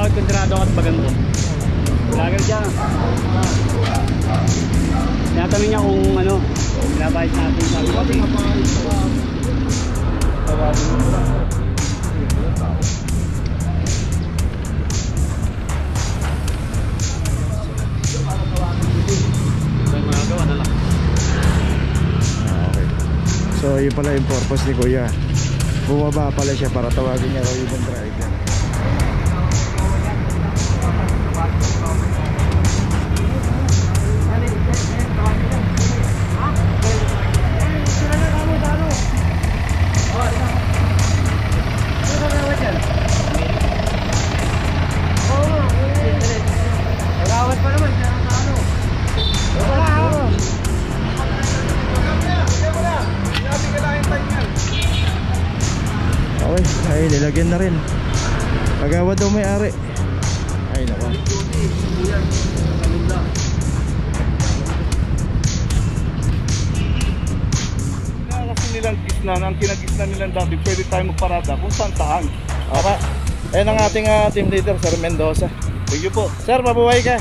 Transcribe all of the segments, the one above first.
Kagawad kontrado at bagando. Lager dyan. Tinatanong niya kung ano, pinabayad natin. Sabi ko kasi magagawa na lang. Okay. So yun pala yung purpose ni Kuya. Bumaba pala siya para tawagin niya raw yung driver. Okay, ay nilagyan na rin. Kagawad daw may-ari. Ay nako. Kasi nilang gisnan, ang kinagisnan nilang dati, pwede tayo magparada kung saan. Okay. Ayan ang ating team leader, Sir Mendoza. Thank you po. Sir, mabuhay ka.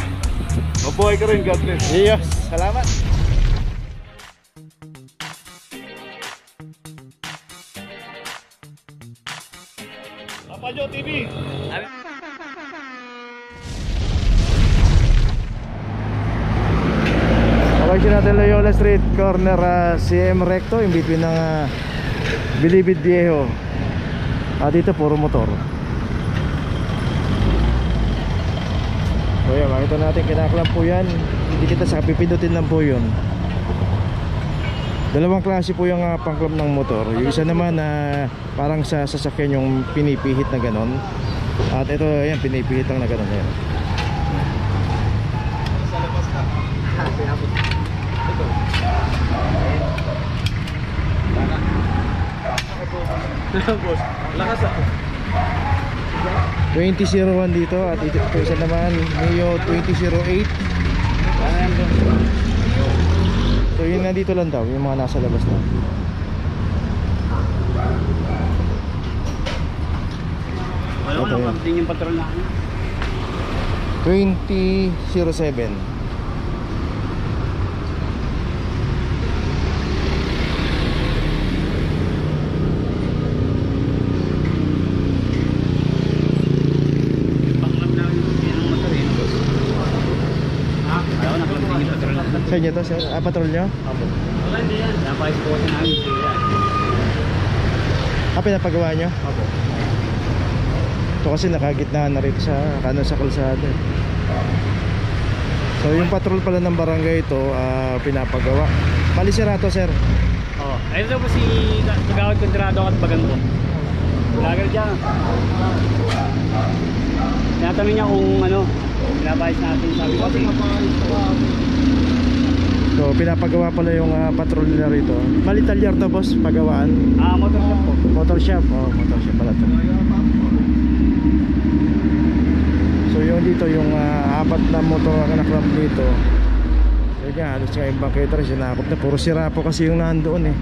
Mabuhay ka rin, God bless. Iyos, salamat. Papajo TV. Location natin Loyola Street, corner CM Recto, in between ng Bilibid Viejo. Dito puro motor. So yan, makita natin kinaklam po yan. Hindi kita sa pipindutin lang po yun. Dalawang klase po yung pangklam ng motor. Yung isa naman parang sa sasakyan yung pinipihit na ganon. At ito yan, pinipihit lang na ganon yan. Sa labas na. Ito. Boss, lakas ako. 2001 dito at ito isa naman Mio 2008. So yun nga dito lang daw yung mga nasa labas na. wala ko lang din yung patrol na 2007. Sa inyo to, sir? Patrol nyo? Opo. Wala, hindi yan. Napayos po kasi namin. Pinapagawa nyo? Opo. Ito kasi nakagitnaan na rin sa kanan sa kalsada. So yung patrol pala ng barangay ito pinapagawa. Bali sira to, sir? Oo. Ayun daw po si Kagawad kontrado at bagando. Lager dyan. Tinatanong niya kung ano, pinabayad natin. Sabi ko kasi so pinapagawa pala yung patrol nila rito. Bali talyar to, boss, pagawaan? motor shop po. Motor shop? Motor shop pala to. So yung dito yung apat na motor ang naklamp dito. Yun nga, halos nga yung bangketa rin sinakop na. Puro sira po kasi yung nandoon eh.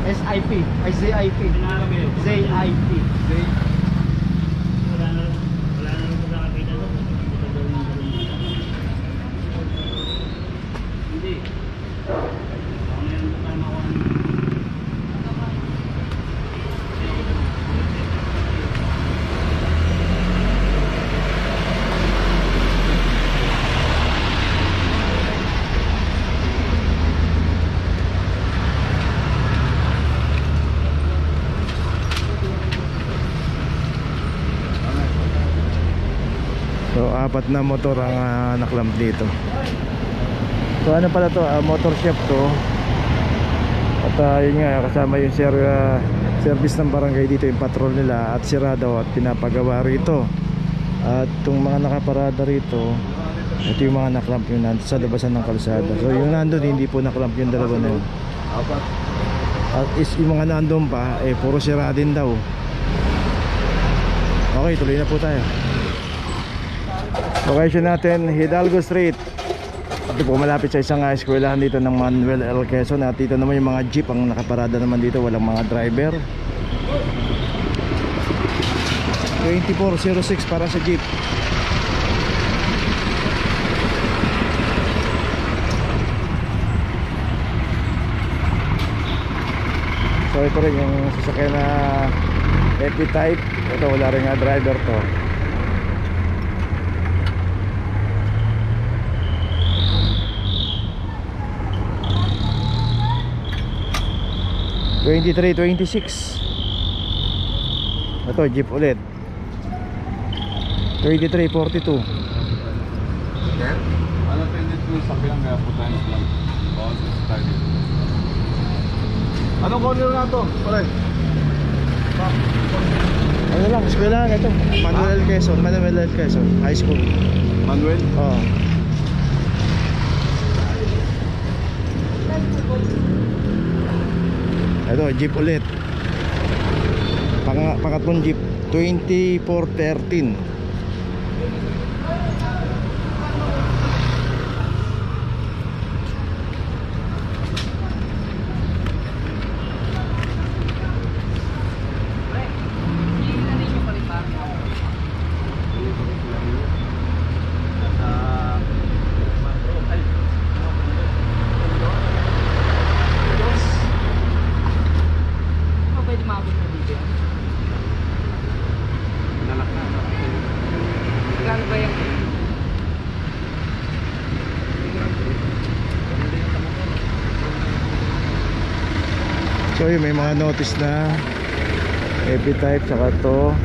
SIP, ay ZIP. ZIP. Wala na pagkakapita doon. Hindi. Ako na yung tayo makuha. So apat na motor ang naklamp dito. So ano pala to, motor shop to. At yun nga, kasama yung service ng barangay dito, yung patrol nila. At sira daw at pinapagawa rito. At itong mga nakaparada rito, ito yung mga naklamp yung sa labasan ng kalsada. So yung nandun, hindi po naklamp yung dalawa na yun. At yung mga nandun pa, puro sira din daw. Okay, tuloy na po tayo. Location natin, Hidalgo Street. Ito po malapit sa isang eskwelahan dito ng Manuel L. Quezon. At dito naman yung mga jeep ang nakaparada naman dito, walang mga driver. 2406 para sa jeep. So ito rin yung sasakyan na FD-type. Ito wala rin nga driver to. $23.26. Ito jeep ulit. $23.42. Ano pendant mo sa bilang kaya po tayo lang? Anong corner na to? Pare? Ano lang, eskwelahan ito. Manuel L. Quezon, Manuel L. Quezon High School. Manuel? Oo. Ito, jeep ulit. Pangatlong jeep, 2413. So yun, may mga notice na FD-type saka to.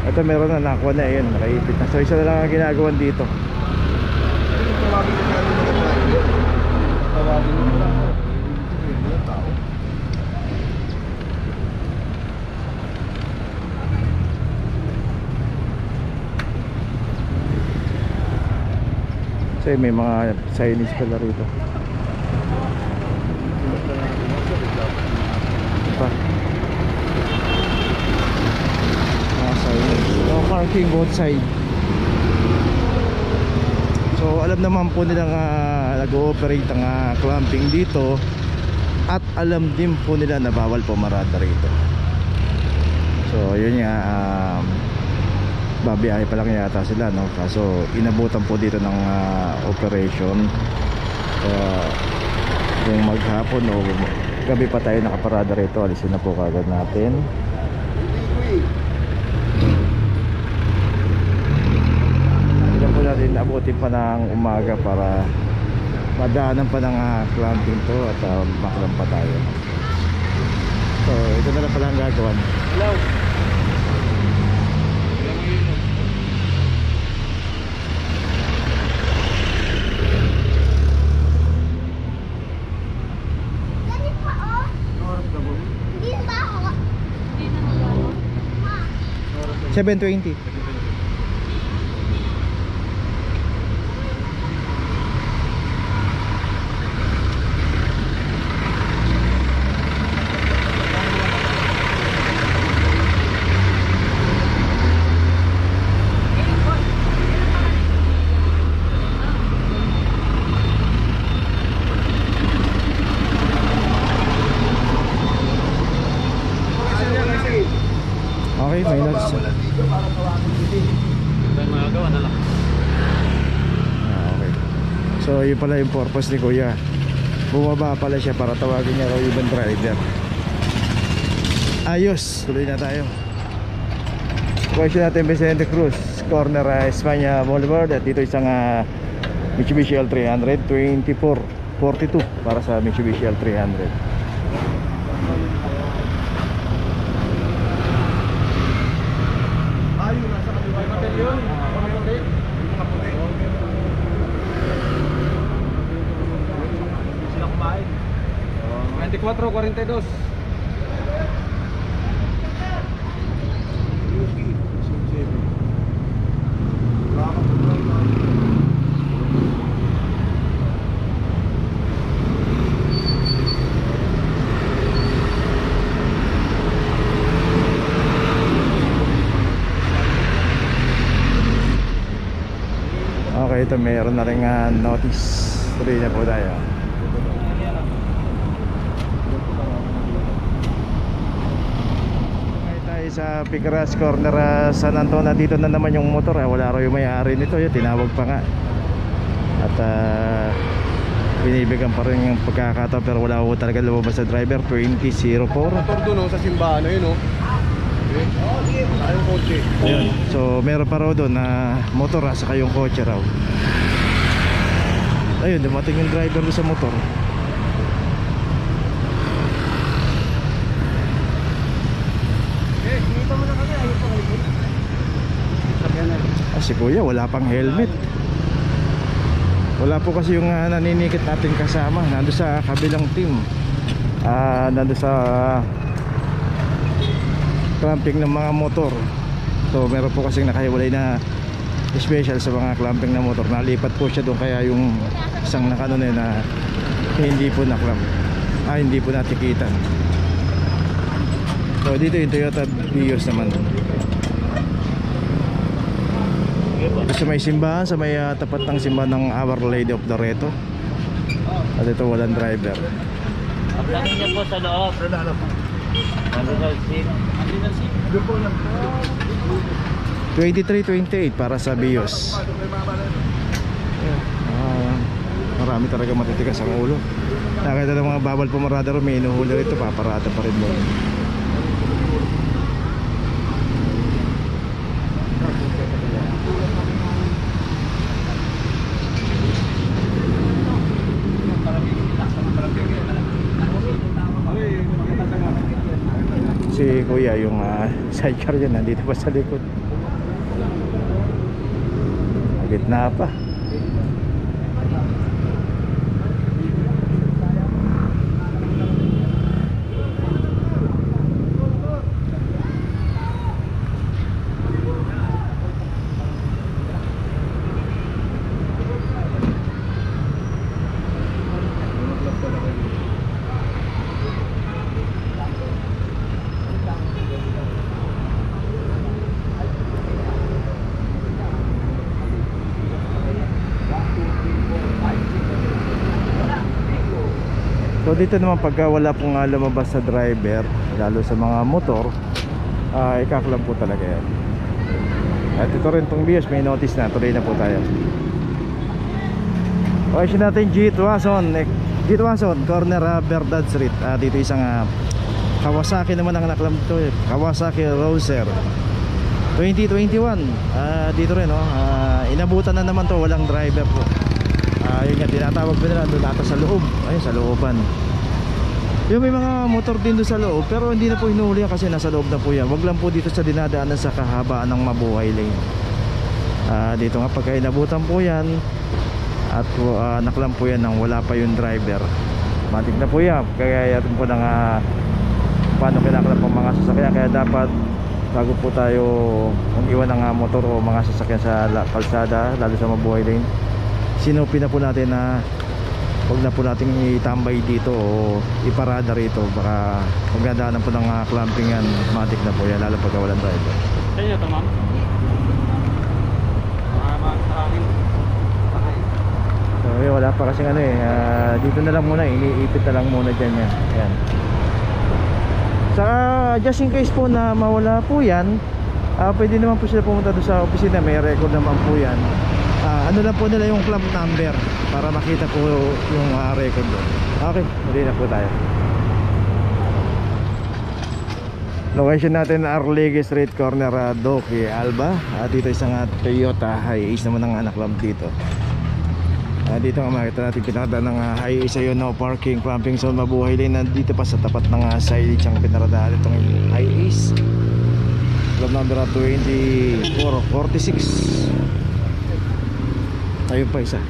Ito meron na nakuha na yun, nakaipit na. So isa na lang ang ginagawan dito. So yun, may mga signage pala rito. Pa. No parking both side. So alam naman po nilang nag-ooperate ang clamping dito. At alam din po nila na bawal pumarada rito. So yun nga, babiyahe pa lang yata sila, no? Kaso inabutan po dito ng operation. Kung maghapon o gabi pa tayo nakaparada rito, alisin na po kagad natin. Hindi po natin abutin pa ng umaga para madaanan pa ng clamping to at maklam pa tayo. So ito na lang pala ang gagawin. Hello. $7.20. Okay, may notice. Okay. So yun pala yung purpose ni Kuya. Bumaba pala siya para tawagin niya raw ibang driver. Ayos, tuloy na tayo. Question natin Vicente Cruz, corner Espanya Boulevard. At dito isang Mitsubishi L300 2442 para sa Mitsubishi L300. Sila kumain. 24-42. Okay, ito mayroon na rin notice. Tuloy na po tayo. Okay, tayo sa Picaras Corner, San Antonio. Dito na naman yung motor. Wala raw yung may-ari nito. Yung tinawag pa nga. At binibigyan pa rin yung pagkakataon, pero wala ko talaga lumabas sa driver. 2004. Motor doon sa simbahan, ayun ayun kotse. Ayun. So meron pa raw doon na motor saka yung kotse raw. Ayun, dumating yung driver doon sa motor. Dito mo na kami, ayun pa kayo. Si kuya wala pang helmet. Wala po kasi yung naninikit natin kasama. Nando sa kabilang team. Nando sa clamping ng mga motor. So meron po kasing nakahiwalay na special sa mga clamping na motor. Nalipat po siya doon, kaya yung isang nakanon na hindi po na-clamp, hindi po natikitan. So dito yung Toyota Vios naman. Sa may simbahan, sa may tapat ng simbahan ng Our Lady of Loreto. At ito walang driver. Pagdating niya po sa loob. Original seat. 23-28 para sa Vios. Marami talaga matitigas ang ulo. Nakita ng mga bawal pumarada rin, may inuhuli rito, paparada pa rin mo. Si kuya yung sidecar dyan nandito pa sa likod, gitna pa. So dito naman pagka wala pong lumabas sa driver, lalo sa mga motor, ikaklam po talaga yan. At ito rin tong Vios, may notice na. Tuloy na po tayo. Okay, siya natin G. Tuason, corner Verdad Street. Dito isang Kawasaki naman ang naklam to, Kawasaki Roser 2021. Dito rin inabutan na naman to, walang driver po. Yun nga, tinatawag ko nila doon ata sa loob. Ayun, sa looban. Yung may mga motor din doon sa loob, pero hindi na po hinuhuli kasi nasa loob na po yan. Wag lang po dito sa dinadaanan sa kahabaan ng Mabuhay Lane. Dito nga pagka inabutan po yan at naklam po yan nang wala pa yung driver, matik na po yan. Kaya yatin po ng paano kinaklam po mga sasakyan. Kaya dapat bago po tayo iwan ng motor o mga sasakyan sa kalsada, lalo sa Mabuhay Lane, sinupin na po natin na huwag na po natin itambay dito o iparada rito. Baka magdadaanan po ng clamping yan, matik na po yan, lalo pagka walang driver. Saan nyo ito, ma'am? So wala pa kasing dito na lang muna, iniipit na lang muna dyan yan. Ayan. Just in case po na mawala po yan, pwede naman po sila pumunta doon sa opisina, may record naman po yan. Ano lang po nila yung clamp number para makita po yung record doon. Okay, muli na po tayo. Location natin Arlegue Street, corner Doki Alba. Dito isang Toyota Hiace naman ang anak clamp dito. Dito nga makita natin pinakita ng Hiace ayun, no parking, clamping zone, Mabuhay Lane. Nandito pa sa tapat ng signage ang pinaradahan itong Hiace. Club number 2446. Ayun pa isa.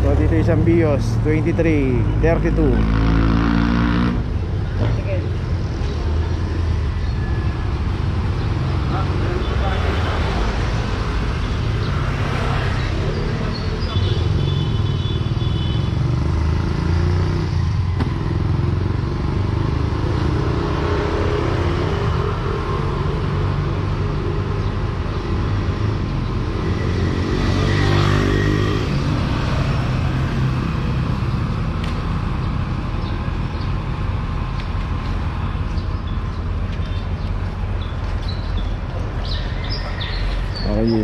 So dito isang Vios 2332.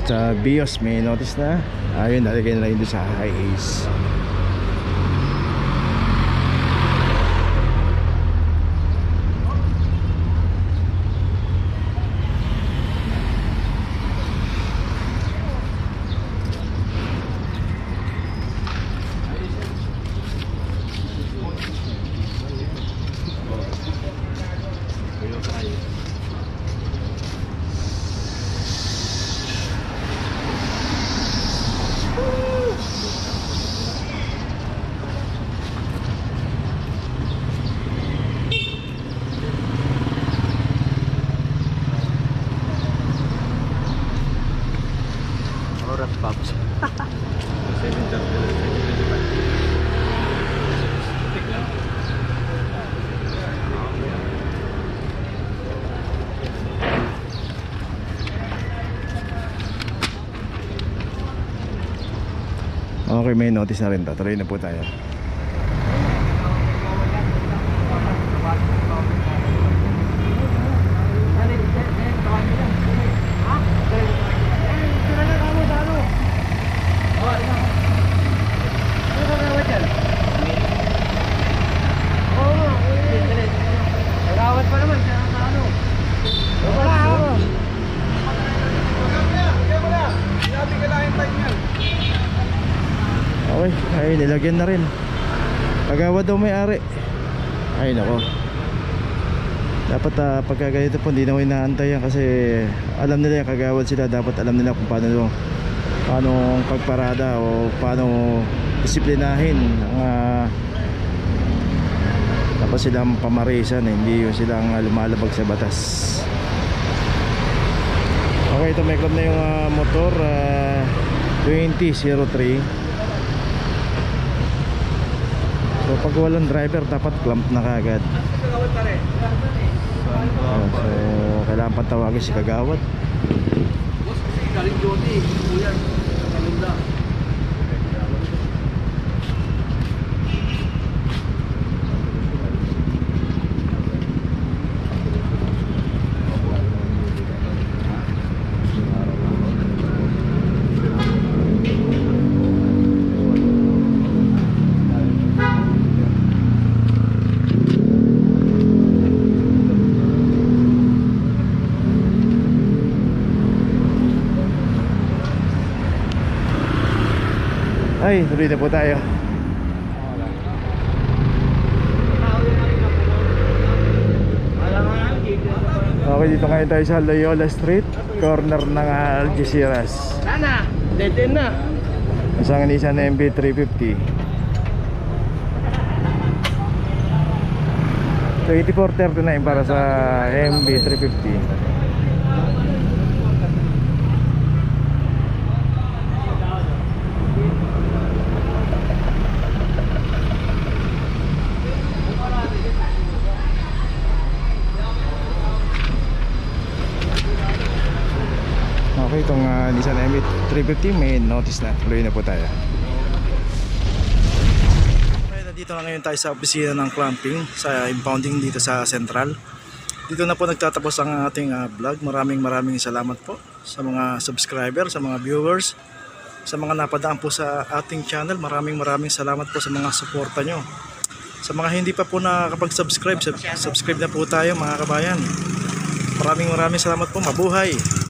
At sa BIOS may notice na. Ayun, nalagay na rin doon sa high ace. Oras pops. Okay, may notice na rin to. Tuloy na po tayo. Nagawat pa naman siya sa ano. Okay, ay nilagyan na rin. Kagawad daw may-ari. Ay nako. Dapat pagka ganito po hindi na ko inaantay yan kasi alam nila yung kagawad sila. Dapat alam nila kung paano pagparada o paano disiplinahin ang dapat silang pamarisan, hindi yung silang lumalabag sa batas. Okay, ito may club na yung motor 2003. So pag walang driver dapat clamp na kagad. So kailangan patawagin si kagawad. Ay, tuloy na po tayo. Okay, dito ngayon tayo sa Loyola Street, corner ng Algeciras. Sana, dead end na. Isang Nissan MB350 2439 para sa MB350. Okay, itong Nissan MB350 may notice na. Tuloy na po tayo. Okay, nandito na ngayon tayo sa opisina ng clamping sa impounding dito sa Central. Dito na po nagtatapos ang ating vlog. Maraming salamat po sa mga subscriber, sa mga viewers, sa mga napadaan po sa ating channel. Maraming salamat po sa mga suporta nyo. Sa mga hindi pa po nakakapag-subscribe, subscribe na po tayo mga kabayan. Maraming salamat po. Mabuhay!